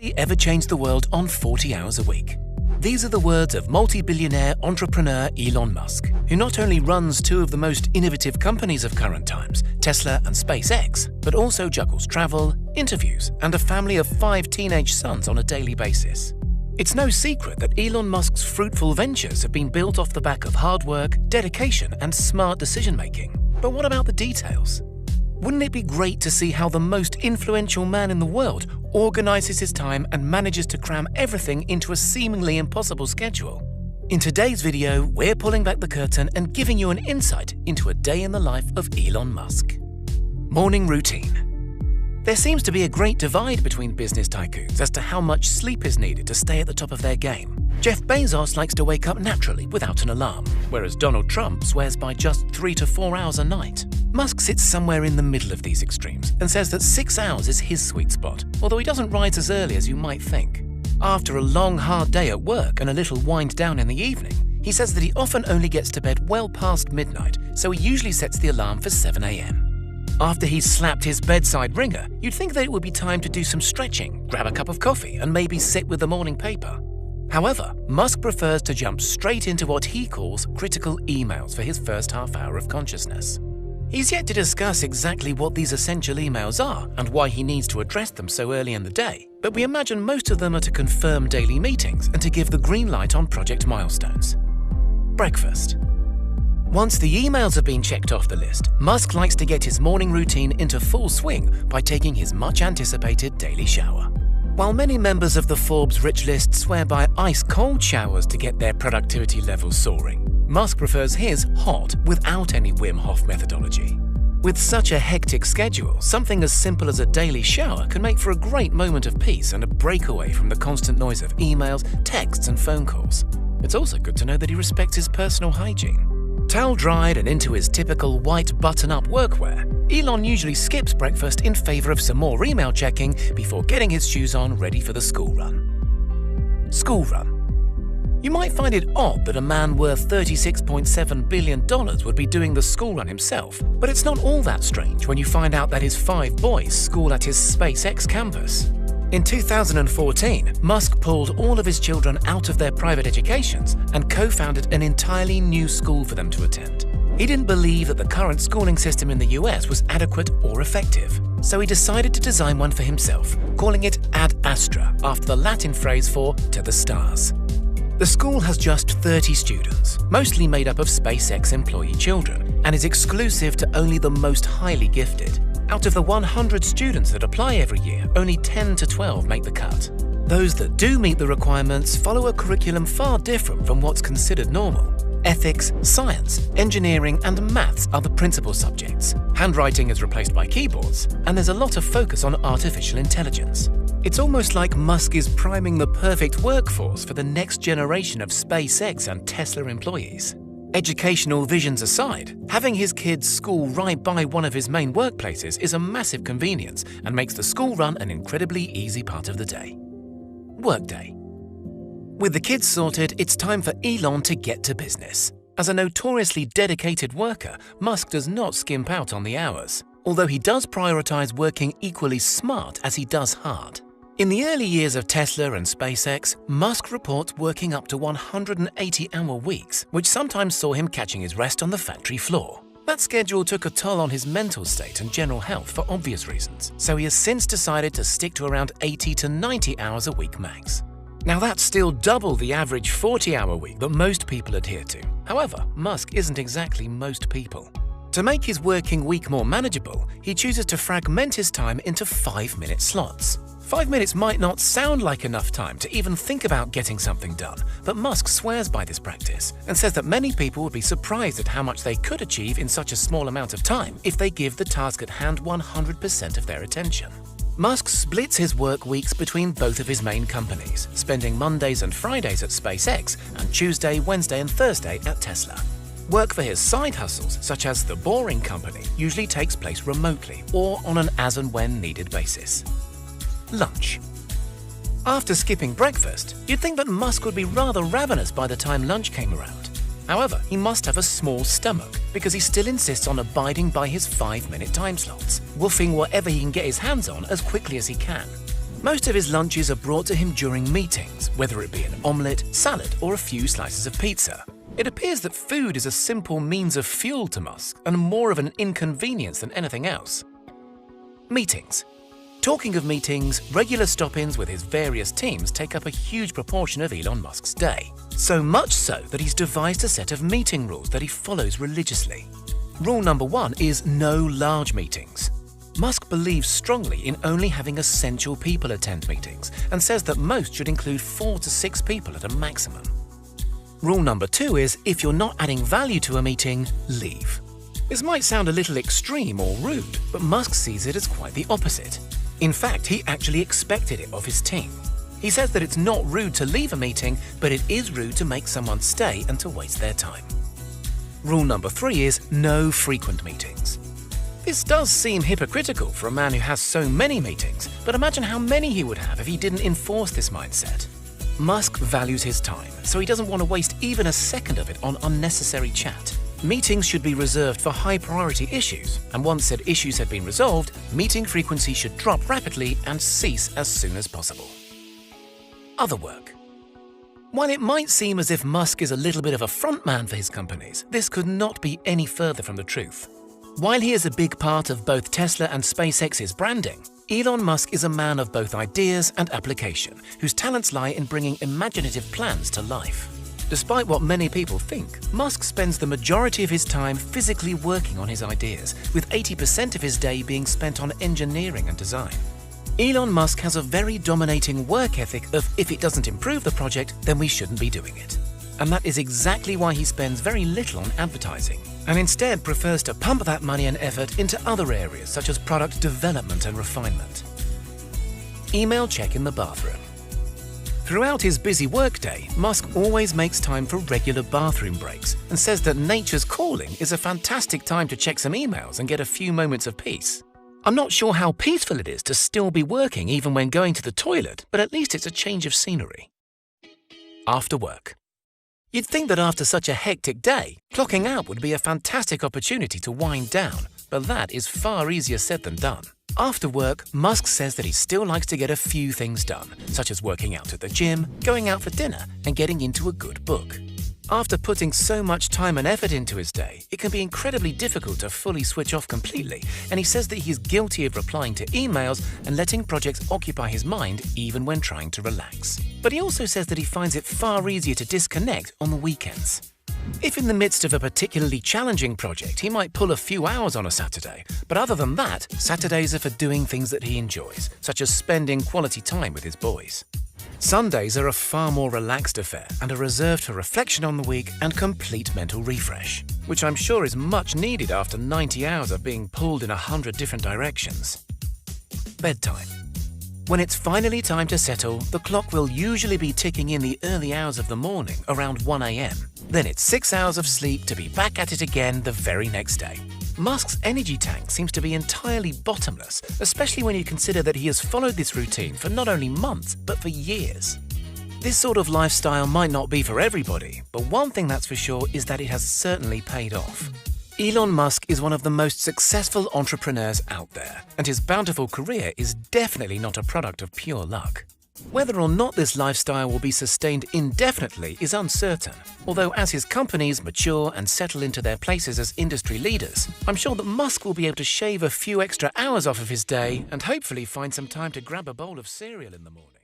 ever change the world on 40 hours a week? These are the words of multi-billionaire entrepreneur Elon Musk, who not only runs two of the most innovative companies of current times, Tesla and SpaceX, but also juggles travel, interviews, and a family of 5 teenage sons on a daily basis. It's no secret that Elon Musk's fruitful ventures have been built off the back of hard work, dedication, and smart decision-making. But what about the details? Wouldn't it be great to see how the most influential man in the world organizes his time and manages to cram everything into a seemingly impossible schedule? In today's video, we're pulling back the curtain and giving you an insight into a day in the life of Elon Musk. Morning routine. There seems to be a great divide between business tycoons as to how much sleep is needed to stay at the top of their game. Jeff Bezos likes to wake up naturally without an alarm, whereas Donald Trump swears by just 3 to 4 hours a night. Musk sits somewhere in the middle of these extremes and says that 6 hours is his sweet spot, although he doesn't rise as early as you might think. After a long, hard day at work and a little wind down in the evening, he says that he often only gets to bed well past midnight, so he usually sets the alarm for 7 a.m. After he's slapped his bedside ringer, you'd think that it would be time to do some stretching, grab a cup of coffee, and maybe sit with the morning paper. However, Musk prefers to jump straight into what he calls critical emails for his first half hour of consciousness. He's yet to discuss exactly what these essential emails are and why he needs to address them so early in the day, but we imagine most of them are to confirm daily meetings and to give the green light on project milestones. Breakfast. Once the emails have been checked off the list, Musk likes to get his morning routine into full swing by taking his much-anticipated daily shower. While many members of the Forbes rich list swear by ice-cold showers to get their productivity levels soaring, Musk prefers his hot without any Wim Hof methodology. With such a hectic schedule, something as simple as a daily shower can make for a great moment of peace and a breakaway from the constant noise of emails, texts, and phone calls. It's also good to know that he respects his personal hygiene. Towel-dried and into his typical white button-up workwear, Elon usually skips breakfast in favor of some more email checking before getting his shoes on ready for the school run. School run. You might find it odd that a man worth $36.7 billion would be doing the school run himself, but it's not all that strange when you find out that his 5 boys school at his SpaceX campus. In 2014, Musk pulled all of his children out of their private educations and co-founded an entirely new school for them to attend. He didn't believe that the current schooling system in the US was adequate or effective, so he decided to design one for himself, calling it Ad Astra, after the Latin phrase for "to the stars." The school has just 30 students, mostly made up of SpaceX employee children, and is exclusive to only the most highly gifted. Out of the 100 students that apply every year, only 10 to 12 make the cut. Those that do meet the requirements follow a curriculum far different from what's considered normal. Ethics, science, engineering, and maths are the principal subjects. Handwriting is replaced by keyboards, and there's a lot of focus on artificial intelligence. It's almost like Musk is priming the perfect workforce for the next generation of SpaceX and Tesla employees. Educational visions aside, having his kids school right by one of his main workplaces is a massive convenience and makes the school run an incredibly easy part of the day. Workday. With the kids sorted, it's time for Elon to get to business. As a notoriously dedicated worker, Musk does not skimp out on the hours, although he does prioritize working equally smart as he does hard. In the early years of Tesla and SpaceX, Musk reports working up to 180-hour weeks, which sometimes saw him catching his rest on the factory floor. That schedule took a toll on his mental state and general health for obvious reasons, so he has since decided to stick to around 80 to 90 hours a week max. Now that's still double the average 40-hour week that most people adhere to. However, Musk isn't exactly most people. To make his working week more manageable, he chooses to fragment his time into 5-minute slots. 5 minutes might not sound like enough time to even think about getting something done, but Musk swears by this practice and says that many people would be surprised at how much they could achieve in such a small amount of time if they give the task at hand 100% of their attention. Musk splits his work weeks between both of his main companies, spending Mondays and Fridays at SpaceX and Tuesday, Wednesday, and Thursday at Tesla. Work for his side hustles, such as The Boring Company, usually takes place remotely or on an as-and-when-needed basis. Lunch. After skipping breakfast, you'd think that Musk would be rather ravenous by the time lunch came around. However, he must have a small stomach because he still insists on abiding by his 5-minute time slots, woofing whatever he can get his hands on as quickly as he can. Most of his lunches are brought to him during meetings, whether it be an omelette, salad, or a few slices of pizza. It appears that food is a simple means of fuel to Musk and more of an inconvenience than anything else. Meetings. Talking of meetings, regular stop-ins with his various teams take up a huge proportion of Elon Musk's day. So much so that he's devised a set of meeting rules that he follows religiously. Rule number 1 is no large meetings. Musk believes strongly in only having essential people attend meetings and says that most should include 4 to 6 people at a maximum. Rule number 2 is if you're not adding value to a meeting, leave. This might sound a little extreme or rude, but Musk sees it as quite the opposite. In fact, he actually expected it of his team. He says that it's not rude to leave a meeting, but it is rude to make someone stay and to waste their time. Rule number 3 is no frequent meetings. This does seem hypocritical for a man who has so many meetings, but imagine how many he would have if he didn't enforce this mindset. Musk values his time, so he doesn't want to waste even a second of it on unnecessary chat. Meetings should be reserved for high-priority issues, and once said issues had been resolved, meeting frequency should drop rapidly and cease as soon as possible. Other work. While it might seem as if Musk is a little bit of a frontman for his companies, this could not be any further from the truth. While he is a big part of both Tesla and SpaceX's branding, Elon Musk is a man of both ideas and application, whose talents lie in bringing imaginative plans to life. Despite what many people think, Musk spends the majority of his time physically working on his ideas, with 80% of his day being spent on engineering and design. Elon Musk has a very dominating work ethic of if it doesn't improve the project, then we shouldn't be doing it. And that is exactly why he spends very little on advertising, and instead prefers to pump that money and effort into other areas such as product development and refinement. Email check in the bathroom. Throughout his busy workday, Musk always makes time for regular bathroom breaks and says that nature's calling is a fantastic time to check some emails and get a few moments of peace. I'm not sure how peaceful it is to still be working even when going to the toilet, but at least it's a change of scenery. After work. You'd think that after such a hectic day, clocking out would be a fantastic opportunity to wind down, but that is far easier said than done. After work, Musk says that he still likes to get a few things done, such as working out at the gym, going out for dinner, and getting into a good book. After putting so much time and effort into his day, it can be incredibly difficult to fully switch off completely, and he says that he's guilty of replying to emails and letting projects occupy his mind even when trying to relax. But he also says that he finds it far easier to disconnect on the weekends. If in the midst of a particularly challenging project, he might pull a few hours on a Saturday, but other than that, Saturdays are for doing things that he enjoys, such as spending quality time with his boys. Sundays are a far more relaxed affair and are reserved for reflection on the week and complete mental refresh, which I'm sure is much needed after 90 hours of being pulled in 100 different directions. Bedtime. When it's finally time to settle, the clock will usually be ticking in the early hours of the morning, around 1 a.m. Then it's 6 hours of sleep to be back at it again the very next day. Musk's energy tank seems to be entirely bottomless, especially when you consider that he has followed this routine for not only months, but for years. This sort of lifestyle might not be for everybody, but one thing that's for sure is that it has certainly paid off. Elon Musk is one of the most successful entrepreneurs out there, and his bountiful career is definitely not a product of pure luck. Whether or not this lifestyle will be sustained indefinitely is uncertain, although as his companies mature and settle into their places as industry leaders, I'm sure that Musk will be able to shave a few extra hours off of his day and hopefully find some time to grab a bowl of cereal in the morning.